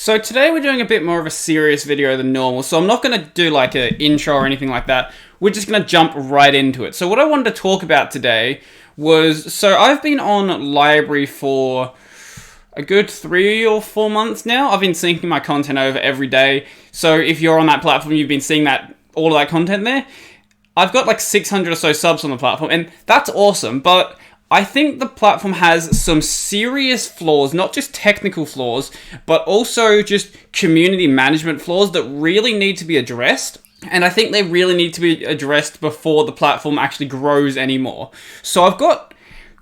So today we're doing a bit more of a serious video than normal, so I'm not going to do like an intro or anything like that. We're just going to jump right into it. So what I wanted to talk about today was, so I've been on LBRY for a good 3 or 4 months now. I've been syncing my content over every day. So if you're on that platform, you've been seeing all of that content there. I've got like 600 or so subs on the platform, and that's awesome, but I think the platform has some serious flaws, not just technical flaws, but also just community management flaws that really need to be addressed. And I think they really need to be addressed before the platform actually grows anymore. So I've got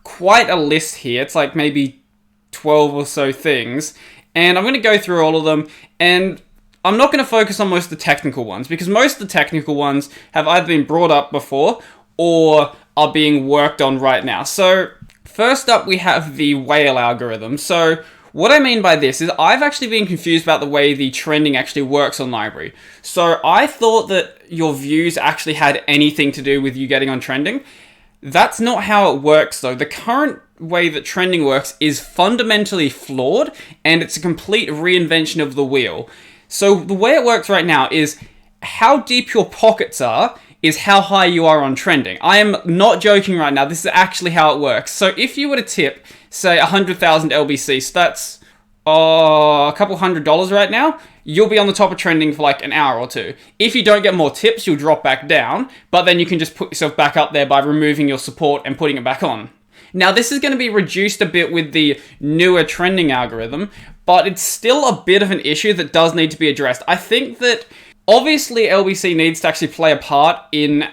quite a list here. It's like maybe 12 or so things. And I'm going to go through all of them. And I'm not going to focus on most of the technical ones, because most of the technical ones have either been brought up before or are being worked on right now. So first up, we have the whale algorithm. So what I mean by this is I've actually been confused about the way the trending actually works on LBRY. So I thought that your views actually had anything to do with you getting on trending. That's not how it works though. The current way that trending works is fundamentally flawed, and it's a complete reinvention of the wheel. So the way it works right now is how deep your pockets are is how high you are on trending. I am not joking right now. This is actually how it works. So if you were to tip, say, 100,000 LBC, so that's a couple $100 right now, you'll be on the top of trending for like an hour or two. If you don't get more tips, you'll drop back down, but then you can just put yourself back up there by removing your support and putting it back on. Now, this is going to be reduced a bit with the newer trending algorithm, but it's still a bit of an issue that does need to be addressed. I think that obviously LBC needs to actually play a part in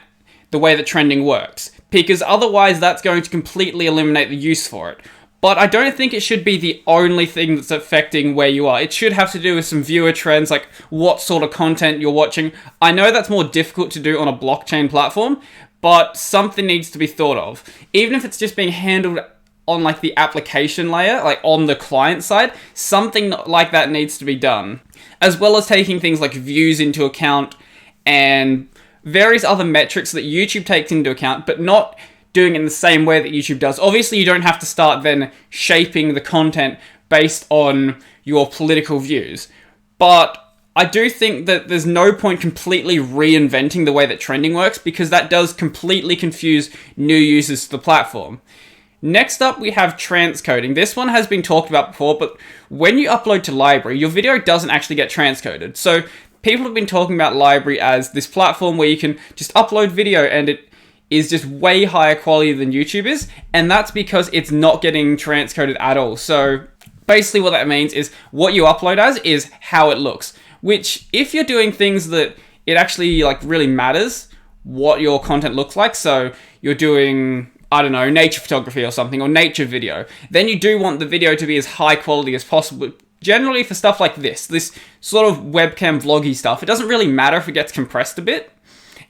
the way that trending works, because otherwise that's going to completely eliminate the use for it. But I don't think it should be the only thing that's affecting where you are. It should have to do with some viewer trends, like what sort of content you're watching. I know that's more difficult to do on a blockchain platform, but something needs to be thought of. Even if it's just being handled on like the application layer, like on the client side, something like that needs to be done. As well as taking things like views into account and various other metrics that YouTube takes into account, but not doing it in the same way that YouTube does. Obviously, you don't have to start then shaping the content based on your political views. But I do think that there's no point completely reinventing the way that trending works, because that does completely confuse new users to the platform. Next up, we have transcoding. This one has been talked about before, but when you upload to LBRY, your video doesn't actually get transcoded. So people have been talking about LBRY as this platform where you can just upload video and it is just way higher quality than YouTube is, and that's because it's not getting transcoded at all. So basically what that means is what you upload as is how it looks, which if you're doing things that it actually like really matters what your content looks like, so you're doing, I don't know, nature photography or something, or nature video, then you do want the video to be as high quality as possible. Generally for stuff like this sort of webcam vloggy stuff, it doesn't really matter if it gets compressed a bit.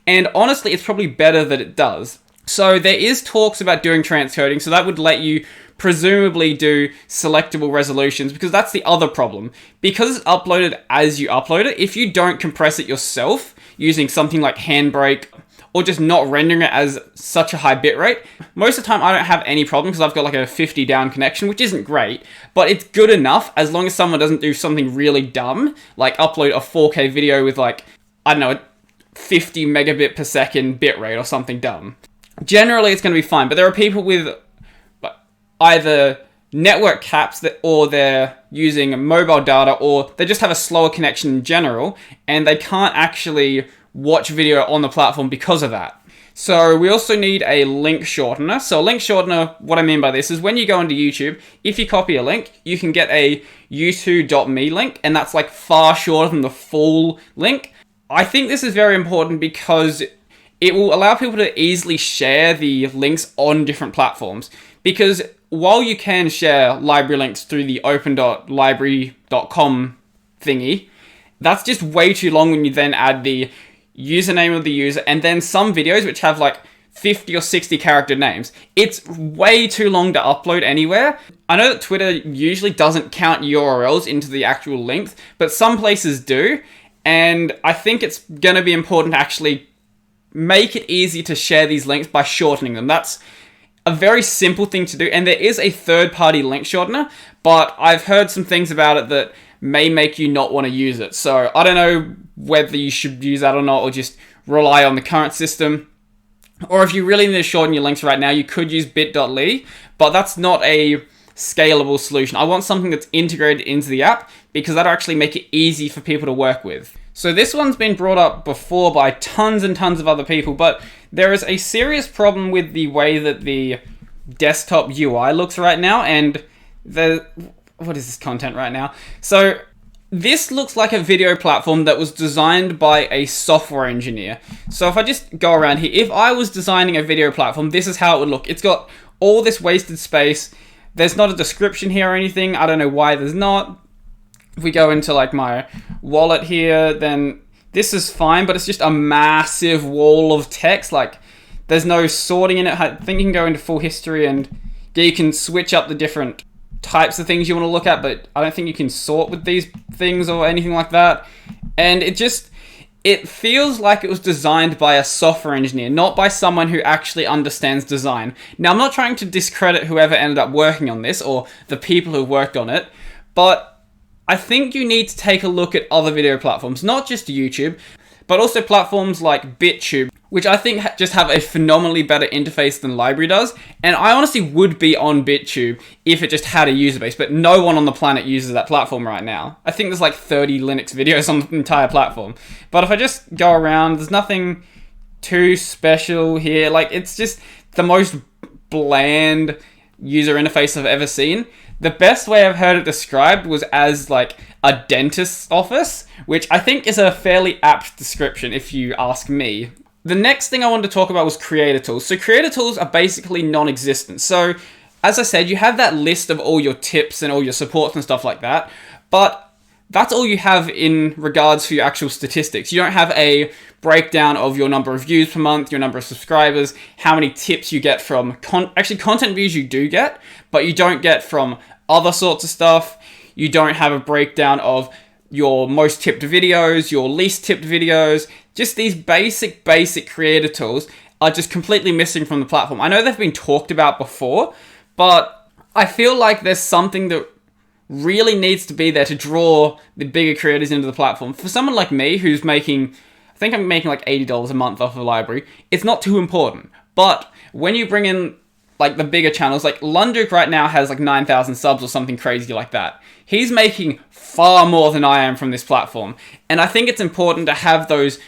And honestly, it's probably better that it does. So there is talks about doing transcoding, so that would let you presumably do selectable resolutions, because that's the other problem. Because it's uploaded as you upload it, if you don't compress it yourself using something like Handbrake, or just not rendering it as such a high bitrate, most of the time I don't have any problem because I've got like a 50 down connection, which isn't great, but it's good enough as long as someone doesn't do something really dumb, like upload a 4K video with like, I don't know, a 50 megabit per second bitrate or something dumb. Generally, it's going to be fine, but there are people with either network caps or they're using mobile data, or they just have a slower connection in general, and they can't actually watch video on the platform because of that. So we also need a link shortener. So a link shortener, what I mean by this is when you go into YouTube, if you copy a link, you can get a u2.me link, and that's like far shorter than the full link. I think this is very important because it will allow people to easily share the links on different platforms. Because while you can share LBRY links through the open.libry.com thingy, that's just way too long when you then add the username of the user and then some videos which have like 50 or 60 character names. It's way too long to upload anywhere. I know that Twitter usually doesn't count URLs into the actual length, but some places do. And I think it's going to be important to actually make it easy to share these links by shortening them. That's a very simple thing to do. And there is a third-party link shortener, but I've heard some things about it that may make you not want to use it. So I don't know whether you should use that or not, or just rely on the current system. Or if you really need to shorten your links right now, you could use bit.ly, but that's not a scalable solution. I want something that's integrated into the app because that'll actually make it easy for people to work with. So this one's been brought up before by tons and tons of other people, but there is a serious problem with the way that the desktop UI looks right now, and what is this content right now? So this looks like a video platform that was designed by a software engineer. So if I just go around here, if I was designing a video platform, this is how it would look. It's got all this wasted space. There's not a description here or anything. I don't know why there's not. If we go into like my wallet here, then this is fine, but it's just a massive wall of text. Like there's no sorting in it. I think you can go into full history and you can switch up the different types of things you want to look at, but I don't think you can sort with these things or anything like that. And it feels like it was designed by a software engineer, not by someone who actually understands design. Now, I'm not trying to discredit whoever ended up working on this or the people who worked on it, but I think you need to take a look at other video platforms, not just YouTube, but also platforms like BitTube, which I think just have a phenomenally better interface than LBRY does. And I honestly would be on BitTube if it just had a user base, but no one on the planet uses that platform right now. I think there's like 30 Linux videos on the entire platform. But if I just go around, there's nothing too special here. Like, it's just the most bland user interface I've ever seen. The best way I've heard it described was as like a dentist's office, which I think is a fairly apt description if you ask me. The next thing I wanted to talk about was creator tools. So creator tools are basically non-existent. So as I said, you have that list of all your tips and all your supports and stuff like that, but that's all you have in regards for your actual statistics. You don't have a breakdown of your number of views per month, your number of subscribers, how many tips you get from... content views you do get, but you don't get from other sorts of stuff. You don't have a breakdown of your most tipped videos, your least tipped videos. Just these basic creator tools are just completely missing from the platform. I know they've been talked about before, but I feel like there's something that really needs to be there to draw the bigger creators into the platform. For someone like me who's making, I think I'm making like $80 a month off of LBRY, it's not too important. But when you bring in like the bigger channels, like Lunduk right now has like 9,000 subs or something crazy like that. He's making far more than I am from this platform. And I think it's important to have those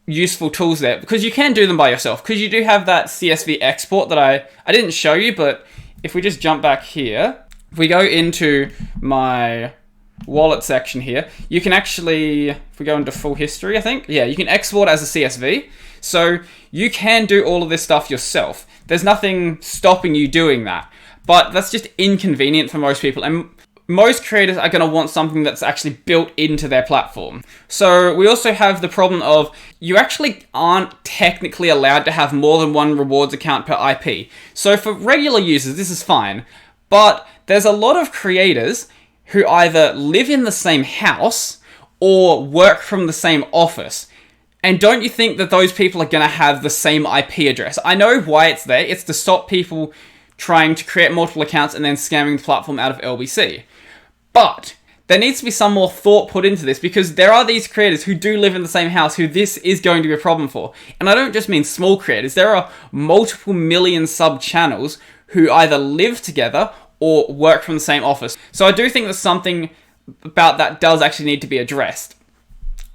useful tools there because you can do them by yourself, because you do have that CSV export that I didn't show you, but if we just jump back here, if we go into my wallet section here, you can actually, if we go into full history, I think, yeah, you can export as a CSV. So you can do all of this stuff yourself. There's nothing stopping you doing that, but that's just inconvenient for most people. And most creators are going to want something that's actually built into their platform. So we also have the problem of you actually aren't technically allowed to have more than one rewards account per IP. So for regular users, this is fine, but there's a lot of creators who either live in the same house or work from the same office. And don't you think that those people are going to have the same IP address? I know why it's there. It's to stop people trying to create multiple accounts and then scamming the platform out of LBC. But there needs to be some more thought put into this, because there are these creators who do live in the same house who this is going to be a problem for. And I don't just mean small creators. There are multiple million sub channels who either live together or work from the same office. So I do think that something about that does actually need to be addressed.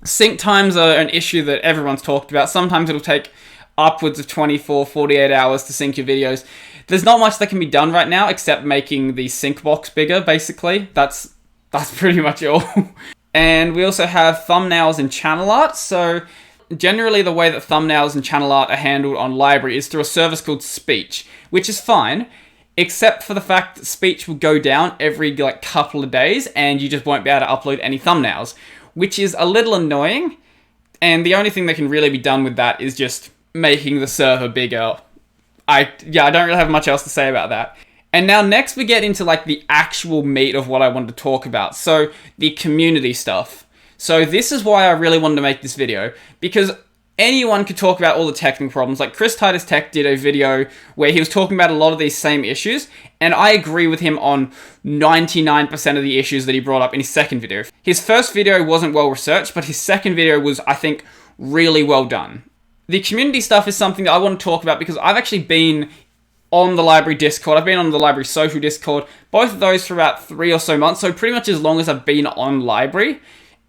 Sync times are an issue that everyone's talked about. Sometimes it'll take upwards of 24, 48 hours to sync your videos. There's not much that can be done right now except making the sync box bigger, basically. That's pretty much all. And we also have thumbnails and channel art. So generally the way that thumbnails and channel art are handled on LBRY is through a service called Speech, which is fine, except for the fact that Speech will go down every like couple of days and you just won't be able to upload any thumbnails, which is a little annoying. And the only thing that can really be done with that is just making the server bigger. I don't really have much else to say about that. And now next we get into like the actual meat of what I wanted to talk about. So the community stuff. So this is why I really wanted to make this video, because anyone could talk about all the technical problems. Like Chris Titus Tech did a video where he was talking about a lot of these same issues, and I agree with him on 99% of the issues that he brought up in his second video. His first video wasn't well researched, but his second video was, I think, really well done. The community stuff is something that I want to talk about because I've actually been on the LBRY Discord. I've been on the LBRY social Discord, both of those for about 3 or so months, so pretty much as long as I've been on LBRY.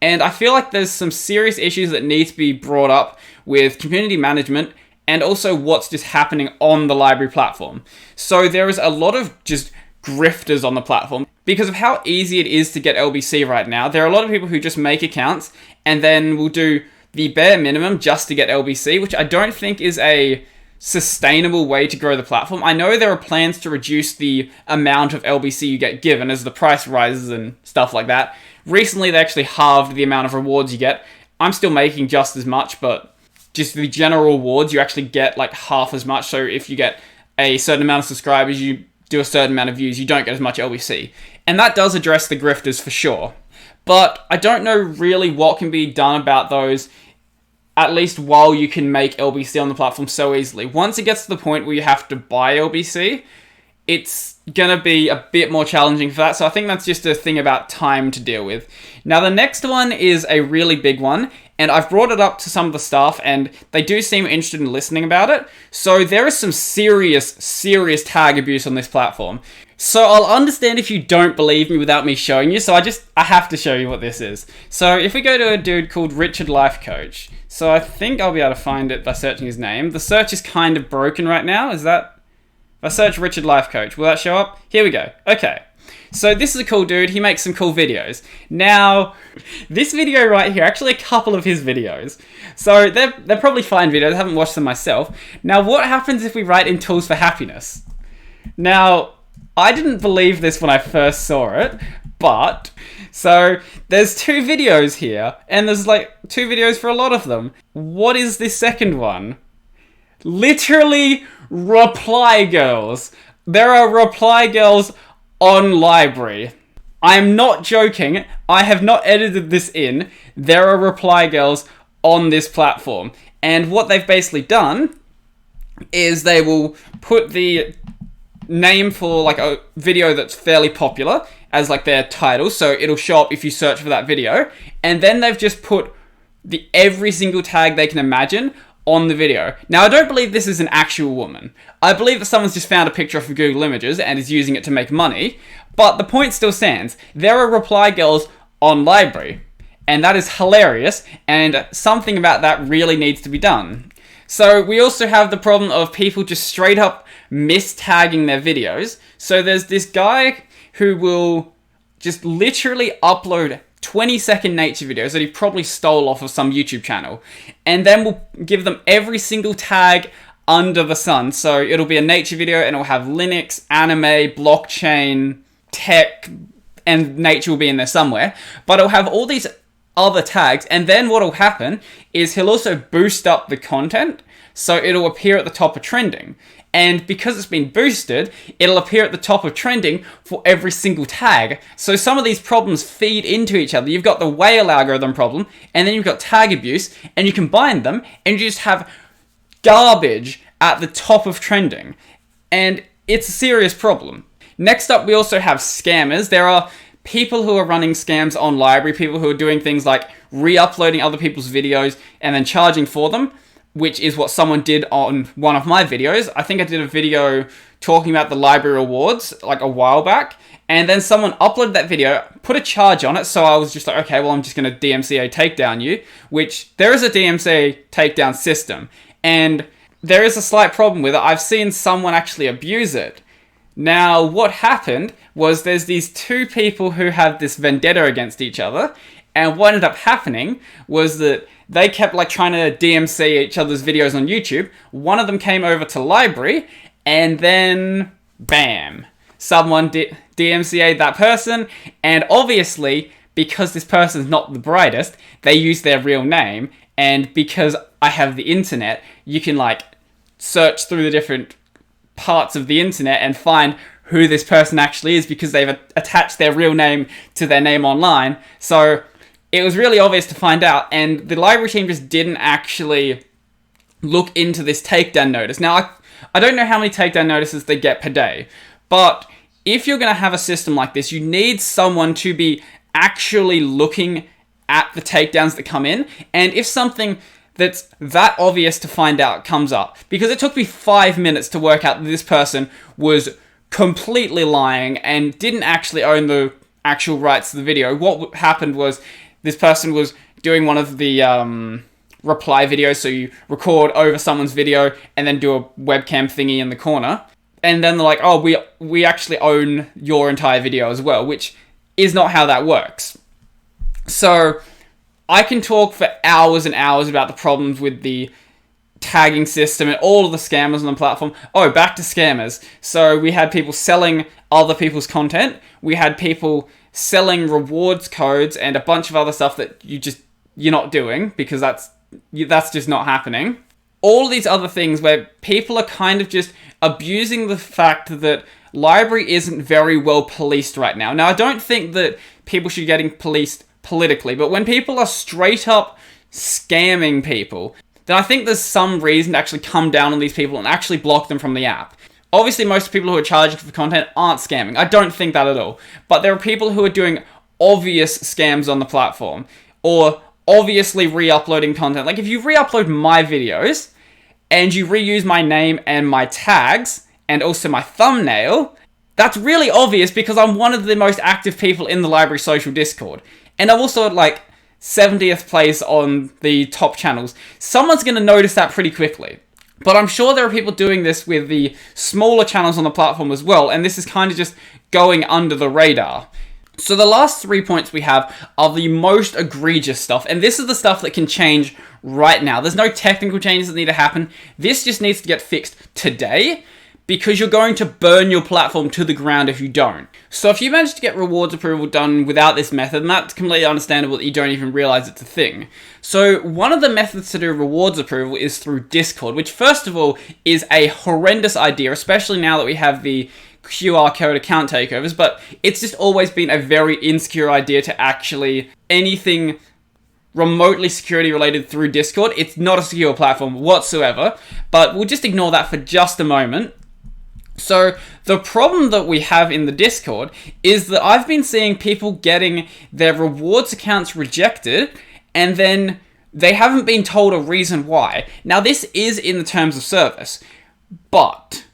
And I feel like there's some serious issues that need to be brought up with community management and also what's just happening on the LBRY platform. So there is a lot of just grifters on the platform because of how easy it is to get LBC right now. There are a lot of people who just make accounts and then will do the bare minimum just to get LBC, which I don't think is a sustainable way to grow the platform. I know there are plans to reduce the amount of LBC you get given as the price rises and stuff like that. Recently, they actually halved the amount of rewards you get. I'm still making just as much, but just the general rewards, you actually get like half as much. So if you get a certain amount of subscribers, you do a certain amount of views, you don't get as much LBC. And that does address the grifters for sure. But I don't know really what can be done about those, at least while you can make LBC on the platform so easily. Once it gets to the point where you have to buy LBC, it's going to be a bit more challenging for that. So I think that's just a thing about time to deal with. Now, the next one is a really big one, and I've brought it up to some of the staff, and they do seem interested in listening about it. So there is some serious tag abuse on this platform. So I'll understand if you don't believe me without me showing you, so I have to show you what this is. So if we go to a dude called Richard Life Coach, so I think I'll be able to find it by searching his name. The search is kind of broken right now, is that? If I search Richard Life Coach, will that show up? Here we go. Okay. So this is a cool dude. He makes some cool videos. Now, this video right here, actually a couple of his videos. So they're probably fine videos. I haven't watched them myself. Now, what happens if we write in Tools for Happiness? Now, I didn't believe this when I first saw it, but so there's 2 videos here, and there's like 2 videos for a lot of them. What is this second one? Literally reply girls. There are reply girls on LBRY. I am not joking. I have not edited this in. There are reply girls on this platform. And what they've basically done is they will put the name for like a video that's fairly popular as like their title. So it'll show up if you search for that video. And then they've just put every single tag they can imagine on the video. Now, I don't believe this is an actual woman. I believe that someone's just found a picture off of Google Images and is using it to make money, but the point still stands. There are reply girls on LBRY, and that is hilarious, and something about that really needs to be done. So we also have the problem of people just straight up mistagging their videos. So there's this guy who will just literally upload 20-second nature videos that he probably stole off of some YouTube channel, and then we'll give them every single tag under the sun. So it'll be a nature video and it'll have Linux, anime, blockchain, tech, and nature will be in there somewhere, but it'll have all these other tags. And then what'll happen is he'll also boost up the content, so it'll appear at the top of trending. And because it's been boosted, it'll appear at the top of trending for every single tag. So some of these problems feed into each other. You've got the whale algorithm problem, and then you've got tag abuse, and you combine them, and you just have garbage at the top of trending. And it's a serious problem. Next up, we also have scammers. There are people who are running scams on LBRY, people who are doing things like re-uploading other people's videos and then charging for them, which is what someone did on one of my videos. I think I did a video talking about the LBRY rewards like a while back, and then someone uploaded that video, put a charge on it, so I was just like, okay, well, I'm just going to DMCA takedown you, which there is a DMCA takedown system, and there is a slight problem with it. I've seen someone actually abuse it. Now, what happened was there's these 2 people who have this vendetta against each other, and what ended up happening was that they kept like trying to DMC each other's videos on YouTube. One of them came over to LBRY, and then bam, someone DMCA'd that person. And obviously, because this person's not the brightest, they use their real name. And because I have the internet, you can like search through the different parts of the internet and find who this person actually is because they've attached their real name to their name online. So it was really obvious to find out, and the LBRY team just didn't actually look into this takedown notice. Now, I don't know how many takedown notices they get per day, but if you're going to have a system like this, you need someone to be actually looking at the takedowns that come in, and if something that's that obvious to find out comes up, because it took me 5 minutes to work out that this person was completely lying and didn't actually own the actual rights to the video. What happened was this person was doing one of the reply videos, so you record over someone's video and then do a webcam thingy in the corner, and then they're like, oh, we actually own your entire video as well, which is not how that works. So I can talk for hours and hours about the problems with the tagging system and all of the scammers on the platform. Oh, back to scammers. So we had people selling other people's content. We had people selling rewards codes and a bunch of other stuff that you're not doing, because that's just not happening. All of these other things where people are kind of just abusing the fact that LBRY isn't very well policed right now. Now, I don't think that people should be getting policed politically, but when people are straight up scamming people, then I think there's some reason to actually come down on these people and actually block them from the app. Obviously, most people who are charging for content aren't scamming. I don't think that at all. But there are people who are doing obvious scams on the platform, or obviously re-uploading content. Like, if you re-upload my videos and you reuse my name and my tags and also my thumbnail, that's really obvious because I'm one of the most active people in the LBRY social Discord. And I'm also at like 70th place on the top channels. Someone's going to notice that pretty quickly. But I'm sure there are people doing this with the smaller channels on the platform as well, and this is kind of just going under the radar. So the last 3 points we have are the most egregious stuff, and this is the stuff that can change right now. There's no technical changes that need to happen. This just needs to get fixed today, because you're going to burn your platform to the ground if you don't. So if you manage to get rewards approval done without this method, and that's completely understandable that you don't even realize it's a thing. So one of the methods to do rewards approval is through Discord, which first of all is a horrendous idea, especially now that we have the QR code account takeovers, but it's just always been a very insecure idea to actually anything remotely security related through Discord. It's not a secure platform whatsoever, but we'll just ignore that for just a moment. So the problem that we have in the Discord is that I've been seeing people getting their rewards accounts rejected, and then they haven't been told a reason why. Now, this is in the terms of service, but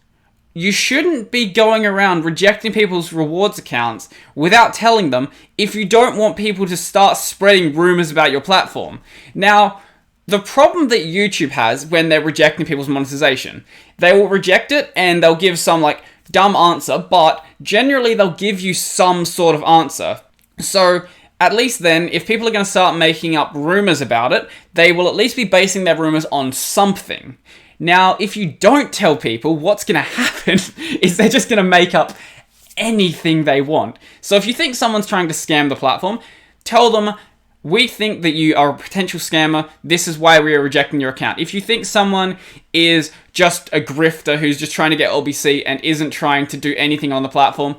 you shouldn't be going around rejecting people's rewards accounts without telling them if you don't want people to start spreading rumors about your platform. Now, the problem that YouTube has when they're rejecting people's monetization, they will reject it and they'll give some like dumb answer, but generally they'll give you some sort of answer. So at least then, if people are going to start making up rumors about it, they will at least be basing their rumors on something. Now, if you don't tell people, what's going to happen is they're just going to make up anything they want. So if you think someone's trying to scam the platform, tell them, we think that you are a potential scammer. This is why we are rejecting your account. If you think someone is just a grifter who's just trying to get LBC and isn't trying to do anything on the platform,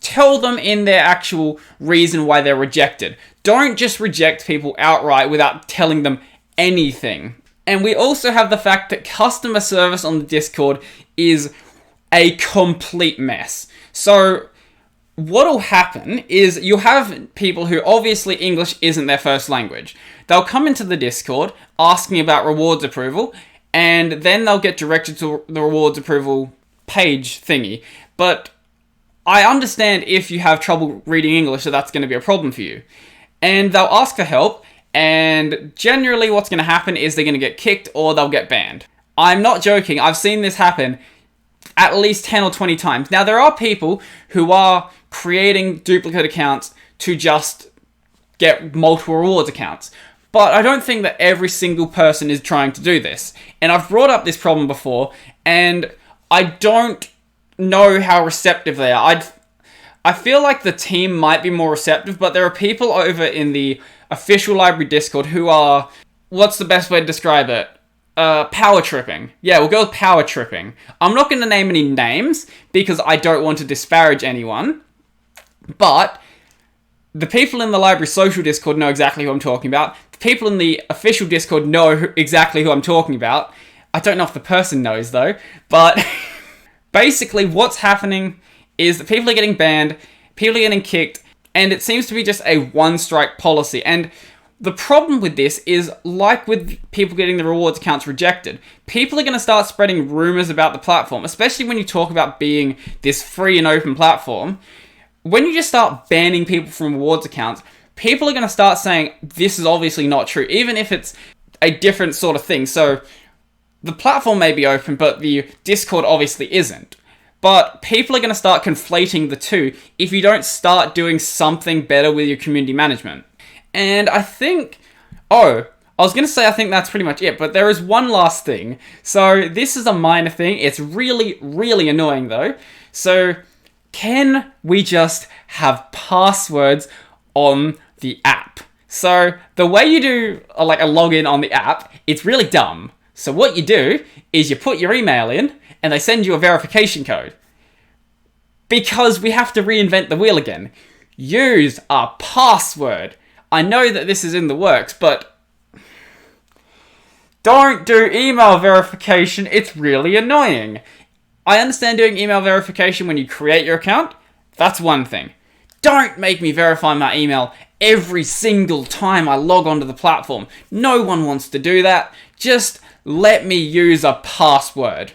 tell them in their actual reason why they're rejected. Don't just reject people outright without telling them anything. And we also have the fact that customer service on the Discord is a complete mess. So what'll happen is you'll have people who obviously English isn't their first language. They'll come into the Discord asking about rewards approval, and then they'll get directed to the rewards approval page thingy. But I understand if you have trouble reading English, so that's going to be a problem for you. And they'll ask for help, and generally what's going to happen is they're going to get kicked or they'll get banned. I'm not joking, I've seen this happen at least 10 or 20 times. Now, there are people who are creating duplicate accounts to just get multiple rewards accounts, but I don't think that every single person is trying to do this. And I've brought up this problem before, and I don't know how receptive they are. I feel like the team might be more receptive, but there are people over in the official LBRY Discord who are, what's the best way to describe it? Power tripping. Yeah, we'll go with power tripping. I'm not going to name any names because I don't want to disparage anyone, but the people in the LBRY social Discord know exactly who I'm talking about. The people in the official Discord know exactly who I'm talking about. I don't know if the person knows though, but basically what's happening is that people are getting banned, people are getting kicked, and it seems to be just a one-strike policy. And the problem with this is, like with people getting the rewards accounts rejected, people are going to start spreading rumors about the platform, especially when you talk about being this free and open platform. When you just start banning people from rewards accounts, people are going to start saying, this is obviously not true, even if it's a different sort of thing. So the platform may be open, but the Discord obviously isn't. But people are going to start conflating the two if you don't start doing something better with your community management. And I think, I was going to say I think that's pretty much it, but there is one last thing. So this is a minor thing. It's really, really annoying though. So can we just have passwords on the app? So the way you do a login on the app, it's really dumb. So what you do is you put your email in and they send you a verification code. Because we have to reinvent the wheel again. Use a password. I know that this is in the works, but don't do email verification. It's really annoying. I understand doing email verification when you create your account. That's one thing. Don't make me verify my email every single time I log onto the platform. No one wants to do that. Just let me use a password.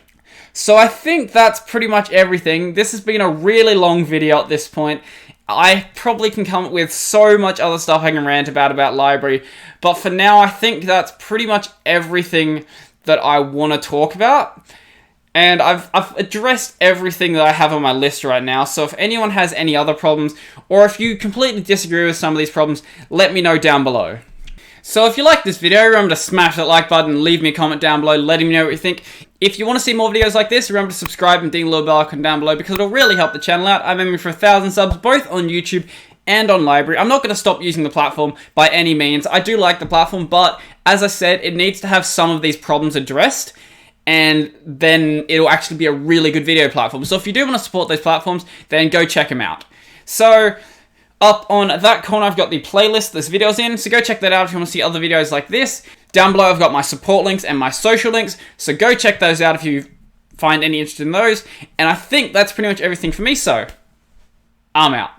So I think that's pretty much everything. This has been a really long video at this point. I probably can come up with so much other stuff I can rant about LBRY, but for now I think that's pretty much everything that I want to talk about. And I've addressed everything that I have on my list right now, so if anyone has any other problems, or if you completely disagree with some of these problems, let me know down below. So if you like this video, remember to smash that like button and leave me a comment down below letting me know what you think. If you want to see more videos like this, remember to subscribe and ding the little bell icon down below because it'll really help the channel out. I'm aiming for 1,000 subs both on YouTube and on LBRY. I'm not going to stop using the platform by any means. I do like the platform, but as I said, it needs to have some of these problems addressed, and then it'll actually be a really good video platform. So if you do want to support those platforms, then go check them out. So up on that corner, I've got the playlist this video's in, so go check that out if you want to see other videos like this. Down below, I've got my support links and my social links, so go check those out if you find any interest in those. And I think that's pretty much everything for me, so I'm out.